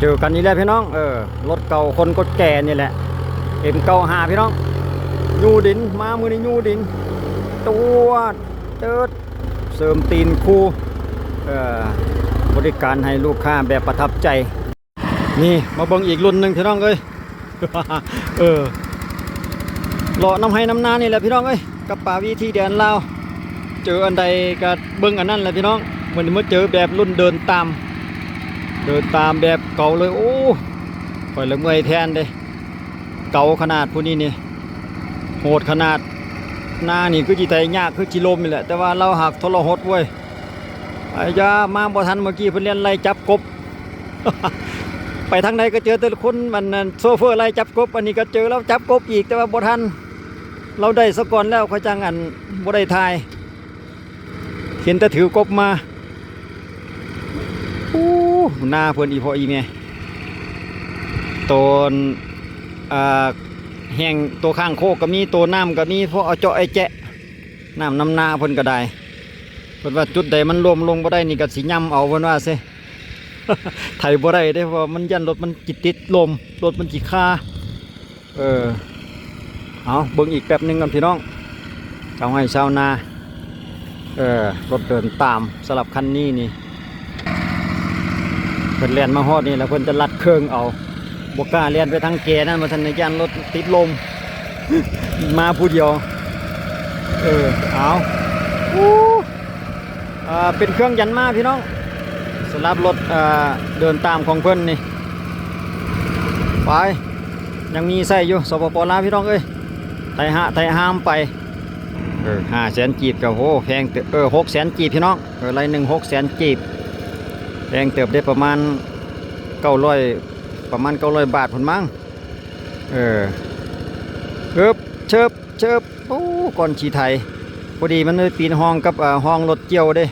เจอกันนี่แหละพี่น้องรถเก่าคนกดแก่นี่แหละM95พี่น้องยูดินมามือนี้ยูดินตัวเติร์ดเสริมตีนคูบริการให้ลูกค้าแบบประทับใจนี่มาเบิ่งอีกรุ่นหนึ่งพี่น้องเอ้ย เลาะน้ำให้น้ำนานี่แหละพี่น้องเอ้ยกับป่าวิธีแดนลาวเจออันใดก็เบิ่งอันนั้นแหละพี่น้องมันมาเจอแบบรุ่นเดินตามแบบเก่าเลยโอ้ปล่อยละเมื่อยแทนเด้เก่าขนาดผู้นี้นี่โหดขนาดหน้านี่คือจีไตยากคือจีลมนี่แหละแต่ว่าเราหักทรหดเว้ยไอ้ยามาบ่ทันเมื่อกี้เพิ่นเรียนไล่จับกบ ไปทางไหนก็เจอแต่คนมันโซเฟอร์ไล่จับกบอันนี้ก็เจอแล้วจับกบอีกแต่ว่าบ่ทันเราได้ซะก่อนแล้วค่อยจังอันบ่ได้ทายเห็นแต่ถือกบมาหน้าเพิ่นอีพออีแม่ต้นแห้งตัวข้างโคกก็มีตัวน้ำก็มีเพราะเอาเจาะไอ้แจะน้ำนำนาเพิ่นก็ได้เพิ่นว่าจุดใดมันรวมลงบ่ได้นี่ก็สิย่ำเอาเพิ่นว่าซิ ไถบ่ได้เด้เพราะมันยันรถมันจิตติดลมรถมันจิคาเอาเบิ่งอีกแป๊บนึงกันพี่น้องชาวไร่ชาวนารถเดินตามสลับคันนี้นี่เพิ่นแล่นมาฮอดนี่แล้วเพิ่นจะลัดเครื่องเอาบ่กล้าแล่นไปทางแก่นั่นว่าซั่นยันรถติดลม มาผู้เดียวเอาเป็นเครื่องยันมาพี่น้องสำหรับรถเดินตามของเพิ่นนี่ไปยังมีใส่อยู่สปป.ลาวพี่น้องเอ้ยไทยห้ามไป500,000 กีบกับโหแพง600,000 กีบพี่น้องไรหนึ่ง600,000 กีบแพงเติบได้ประมาณ900 บาทผลมั้งเชิบโอ้ก่อนชีไทยพอดีมันเลยปีนห้องกับห้องรถเกี่ยวเด้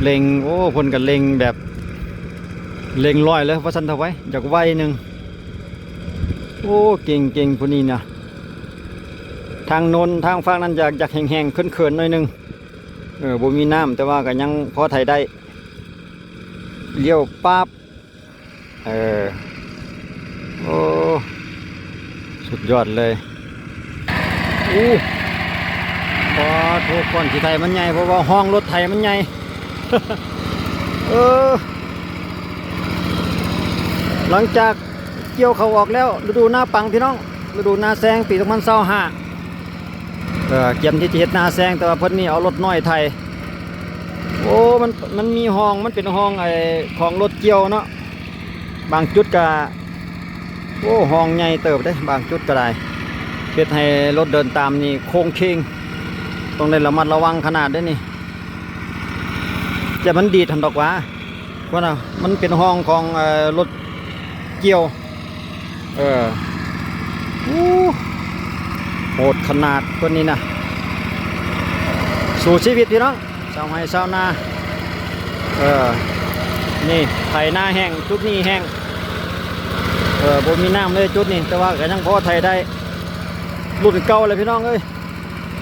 เล็งโอ้พนกันเล็งแบบเล็งลอยเลยว่าสันทไว้อยากไวหนึ่งโอ้เก่งพวกนี้นะทางโน้นทางฝั่งนั้นอยากแห้งๆเขินๆหน่อยหนึงบ่มีน้ำแต่ว่าก็ยังพอไถได้เลี้ยวปั๊บโอ้สุดยอดเลยพอทุกคนที่ไทยมันใหญ่เพราะว่าห้องรถไทยมันใหญ่ หลังจากเกี่ยวเขาออกแล้วฤดูหน้าปังพี่น้องฤดูหน้าแซงปี2025เกี่ยมที่จะเฮ็ดหน้าแซงแต่ว่าเพิ่นนี่เอารถน้อยไทยโอ้มันมีห้องมันเป็นห้องของรถเกี่ยวเนาะบางจุดก็โอ้ห้องใหญ่เติบได้บางจุดก็ได้เฮ็ดให้รถเดินตามนี่โค้งเคงต้องได้ระมัดระวังขนาดได้นี่จะมันดีทำดอกว่าน่ะมันเป็นห้องของรถเกี่ยวโหดขนาดตัวนี้นะสู่ชีวิตพี่น้องชาวไร่ชาวนานี่ไถนาแห้งจุดนี้แห้งบ่มีน้ำเลยจุดนี้แต่ว่าก็ยังพอไถได้รุ่นเก่าเลยพี่น้องเอ้ย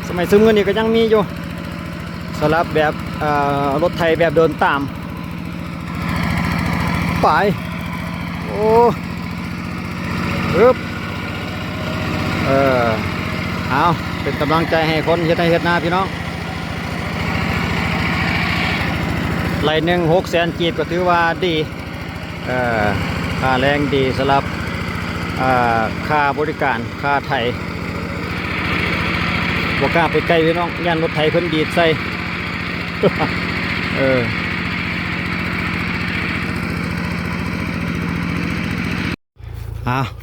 สมัยซื้อเงินนี่ก็ยังมีอยู่สลับแบบรถไถแบบเดินตามไปโอ้เอาเป็นกำลังใจให้คนเฮ็ดให้เฮ็ดนาพี่น้องไรหนึ่ง600,000 กีบก็ถือว่าดีค่าแรงดีสำหรับค่าบริการค่าไถบ่กล้าไปใกล้พี่น้องย่านรถไถเพิ่นดีดใส่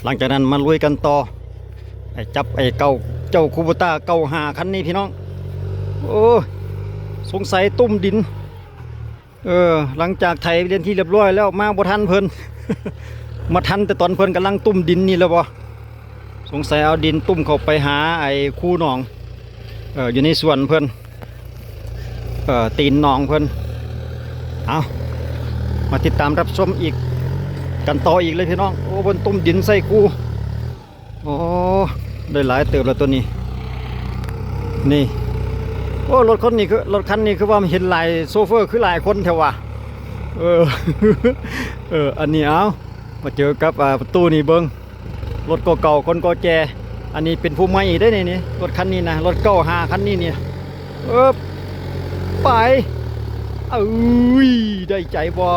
หลังจากนั้นมาลุยกันต่อจับเจ้าคูโบต้า95คันนี้พี่น้องโอ้สงสัยตุ้มดินหลังจากไถเรียนที่เรียบร้อยแล้วมาบ่ทันเพิ่น มาทันแต่ตอนเพิ่นกำลังตุ้มดินนี่แล้วบ่สงสัยเอาดินตุ้มเข้าไปหาคูหนองอยู่ในสวนเพิ่นตีนหนองเพิ่นเอามาติดตามรับชมอีกกันต่ออีกเลยพี่น้องโอ้บนตุ้มดินใส่คูโอ้ได้หลายเติบแล้วตัวนี้นี่โอ้รถคันนี้คือว่าเห็นหลายโซเฟอร์คือหลายคนแถวว่ะ เออ อันนี้เอามาเจอกับประตูนี่เบิ้งรถเก่าๆคนแก่อันนี้เป็นผู้ใหม่อีกได้นี่รถคันนี้นะรถเก่าหาคันนี้เนี่ยไปเอ้ยได้ใจบอ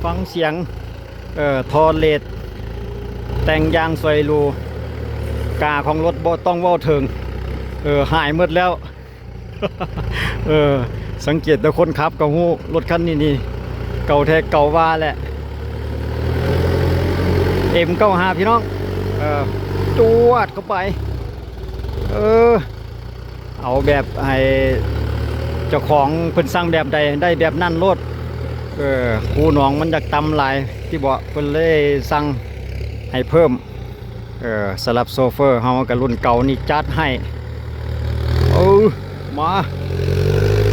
ฟังเสียงทอเลดแต่งยางสวยรูกาของรถบ่ต้องเว้าถึงหายหมดแล้ว สังเกตแต่คนขับกับหูรถคันนี้นี่เก่าแท้เก่าว่าแหละM95พี่น้องจวดเข้าไปเอาแบบให้เจ้าของเพิ่นสั่งแบบใดได้แบบนั่นโลดครูหนองมันอยากตำหลายที่บอกเพิ่นเลยสั่งให้เพิ่มสลับโซเฟอร์เฮากับรุ่นเก่านี่จัดให้มา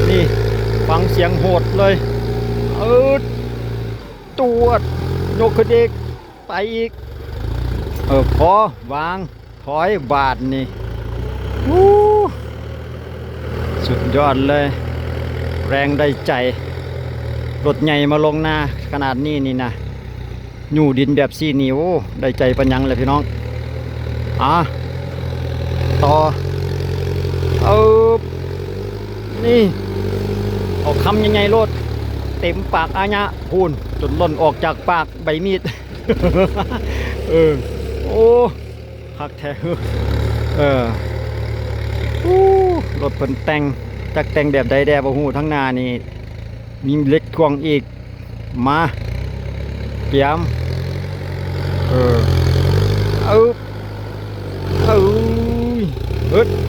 นี่ฟังเสียงโหดเลยตรวจยกขึ้นอีกไปอีกพอวางถอยบาทนี่สุดยอดเลยแรงได้ใจรถใหญ่มาลงนาขนาดนี้นี่นะอยู่ดินแบบซี่นี่โอ้ได้ใจปัญญังเลยพี่น้องต่อนี่เอาคำยังไงรถเต็มปากอาญะพูนจนล่นออกจากปากใบมีด โอ้คักแท้รถเพิ่นแต่งจักแต่งแบบใดแดบ่ฮู้ทั้งหน้านี่มีเล็กควงอีกมาเตรียม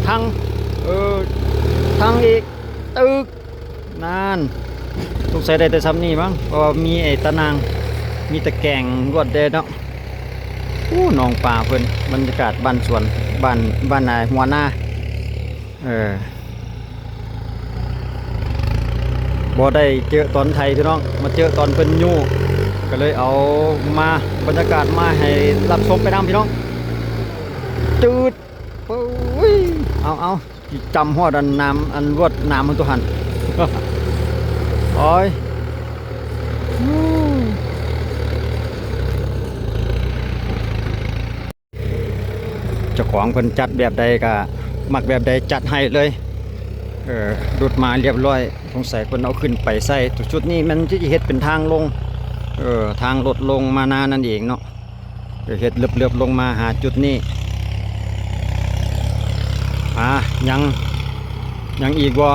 ทางอีกตึกนานต้องใส่ได้แต่ซ้ำนี่มั้งเพราะมีไอ้ตะนางมีตะแกรงรวดเด็ดเนาะหนองป่าเพิ่นบรรยากาศบ้านสวนบ้านนายหัวหน้าบ่ได้เจอตอนไทยพี่น้องมาเจอตอนเพิ่นยู่ก็เลยเอามาบรรยากาศมาให้รับชมไปนำพี่น้องจืดเอาจำหัวดันน้ำอันรวดน้ำมันตัวหัน โอ้ยเจ้าของเพิ่นจัดแบบใดก็มักแบบใดจัดให้เลยดุดมาเรียบร้อยสงสัยเพิ่นเอาขึ้นไปใส่จุดนี้มันจะเฮ็ดเป็นทางลงทางลดลงมานานั่นเองเนาะเฮ็ดเลือบๆลงมาหาจุดนี้ยังอีกว่า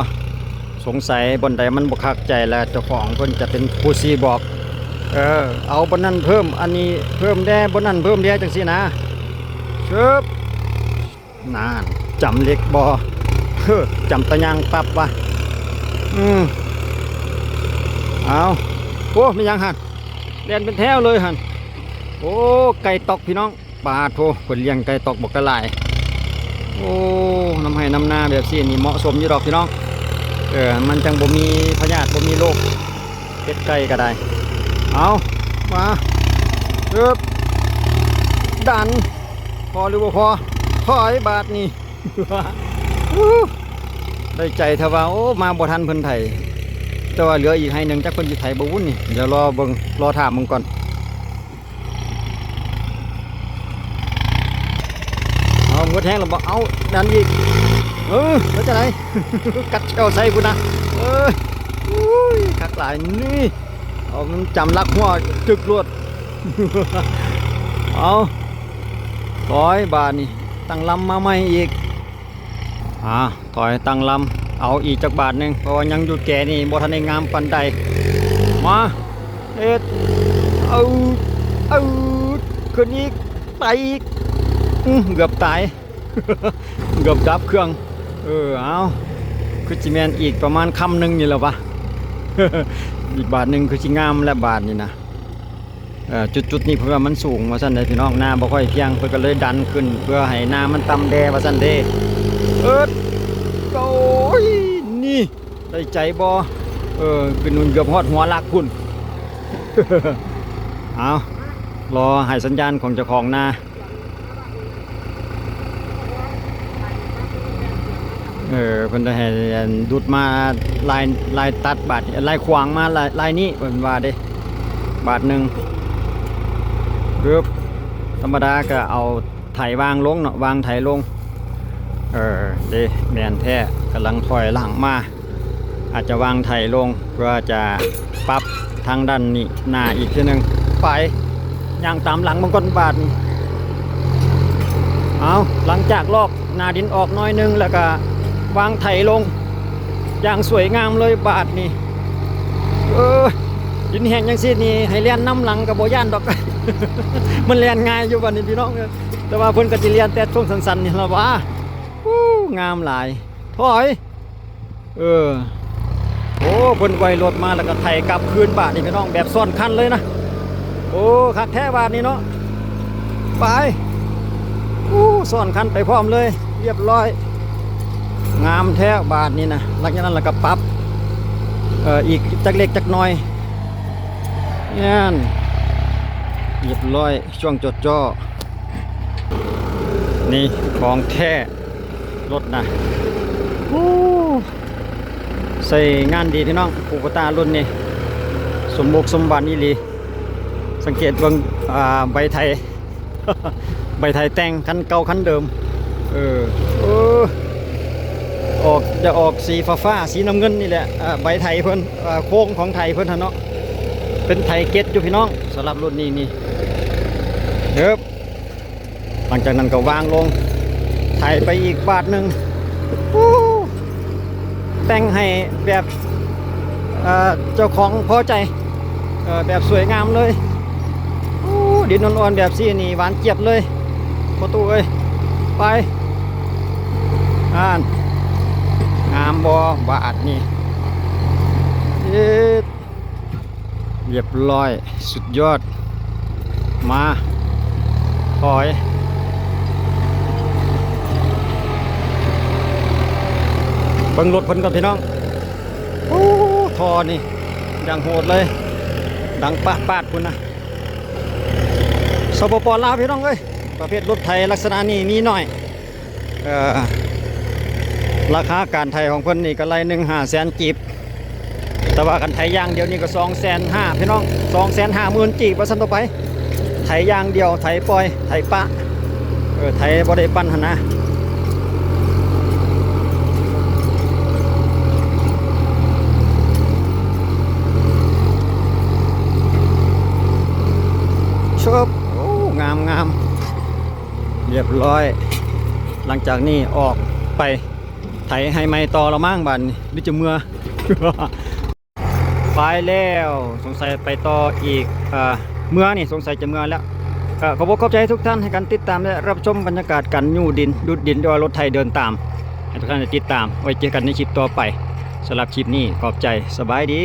สงสัยบนใดมันบกคักใจแล้วเจ้าของเพิ่นจะเป็นผู้ซีบอกเอาบนนั้นเพิ่มอันนี้เพิ่มแด่บนนั้นเพิ่มแด่จังซี่นะเชิบนานจำเล็กบอจำตะยางปับวะเอาโอ้ไม่ยังหันเรียนเป็นแถวเลยหันโอ้ไก่ตอกพี่น้องปลาโถเพิ่นเลี้ยงไก่ตอกบอกกระไรโอ้น้ำให้น้ำนาแบบซี่นี่เหมาะสมอยู่ดอกพี่น้องมันจังบ่มีพยาธิบ่มีโรคเป็ดไก่ก็ได้เอามาดันพอหรือบ่พอถอยบาทนี่ ได้ใจเถอะว่าโอ้มาบ่ทันเพิ่นไทยแต่ว่าเหลืออีกให้หนึ่งจักเพิ่นอยู่ไทยบ่วุ่นนี่เดี๋ยวรอเบิ่งรอถามมึงก่อนเอาหมดแห้งแล้วบ่เอาดันอีกแล้วจะไหน กัดเชลใส่พุ่นนะคักหลายนี่เอามันจำลักหัวจึกรวด เอา100 บาทนี่ตั้งลำมาใหม่อีกถอยตั้งลำเอาอีกจักบาทหนึ่งเพราะว่ายังอยู่แก่นี่บ่ทันได้งามปานใดมาขึ้นอีกไปอีกเกือบตาย เกือบดับเครื่องเอาคือจิแมนอีกประมาณคำหนึ่งนี่แหละวะ อีกบาทหนึ่งคือจิงามและบาทนี่นะจุดนี้เพื่อมันสูงว่าสั่นเลยพี่น้องหน้าบ่ค่อยเพียงเพื่อก็เลยดันขึ้นเพื่อให้หน้ามันต่ำแดว่าสั่นเด้โอ้ยนี่ได้ใจบ่ขึ้นนุ่นเกือบฮอดหัวลักคุณ เอารอให้สัญญาณของเจ้าของนาเพิ่นได้ให้ดูดมาลายตัดบาดลายขวางมาลายนี้เพิ่นว่าเด้ บาทหนึ่งปึ๊บธรรมดาก็เอาไถวางลงเนาะวางไถลงเดแมนแท้กำลังถอยหลังมาอาจจะวางไถลงเพื่อจะปรับทางด้านนี้หน้าอีกทีหนึ่งไปย่างตามหลังมังกรบาทนี่เอาหลังจากลอกหน้าดินออกน้อยนึงแล้วก็วางไถลงอย่างสวยงามเลยบาทนี่ดินแห้งยังสินี่ให้เลียนน้ำหลังกับโบย่านดอก มันเลียนง่ายอยู่วันนี้พี่น้องแต่ว่าเพิ่นก็จะเลียนแต่ช่วงสั้นๆนี่ละว่างามหลายถอยโอ้เพิ่นไวรถมาแล้วก็ไถกลับคืนบาทนี่พี่น้องแบบซ้อนคันเลยนะโอ้คักแท้บาทนี่เนาะไปซ้อนคันไปพร้อมเลยเรียบร้อยงามแท้บาทนี่นะหลังจากนั้นเราก็ปรับอีกจักเล็กจักน้อยเนี่ยเรียบร้อยช่วงจดจ่อนี่ของแท้รถนะใส่งานดีพี่น้องปูกตารุ่นนี้สมบุกสมบันอีหลีสังเกตเบิ่งใบไทย ใบไทยแต่งคันเก่าคันเดิมจะออกสีฟ้าสีน้ำเงินนี่แหละใบไทยเพิ่นโค้งของไทยเพิ่นเนาะเป็นไทยเก็ตอยู่พี่น้องสำหรับรุ่นนี้นี่หลังจากนั้นก็วางลงไถไปอีกบาทหนึ่งแต่งให้แบบเจ้าของพอใจแบบสวยงามเลยดินอ่อนๆแบบซี่นี่หวานเจี๊ยบเลยประตูเอ้ยไปงามบอบาทนี่เรียบร้อยสุดยอดมาถอยเบิ่งรถเพิ่นก่อนพี่น้องทอนี่ดังโหดเลยดังปาดคุณนะสปป.ลาวพี่น้องเอ้ยประเภทรถไทยลักษณะนี้มีหน่อยราคาการไทยของเพิ่นนี่ก็ไล่1,500,000 จีบแต่ว่ากันไทยย่างเดียวนี่ก็250,000พี่น้อง250,000 จีบว่าซั่นต่อไปไทยย่างเดียวไทยปล่อยไทยปะไทยบ่ได้ปั้นหั่นนะชอบงามเรียบร้อยหลังจากนี้ออกไปไถให้ไม้ต่อละมั่งบันหรือจะเมื่อ ไปแล้วสงสัยไปต่ออีกเมื่อนี่สงสัยจะเมื่อแล้วขอบคุณขอบใจทุกท่านให้การติดตามและรับชมบรรยากาศการยูดินดูดดินด้วยรถไถเดินตามให้ทุกท่านได้ติดตามไว้เจอกันในคลิปต่อไปสำหรับคลิปนี้ขอบใจสบายดี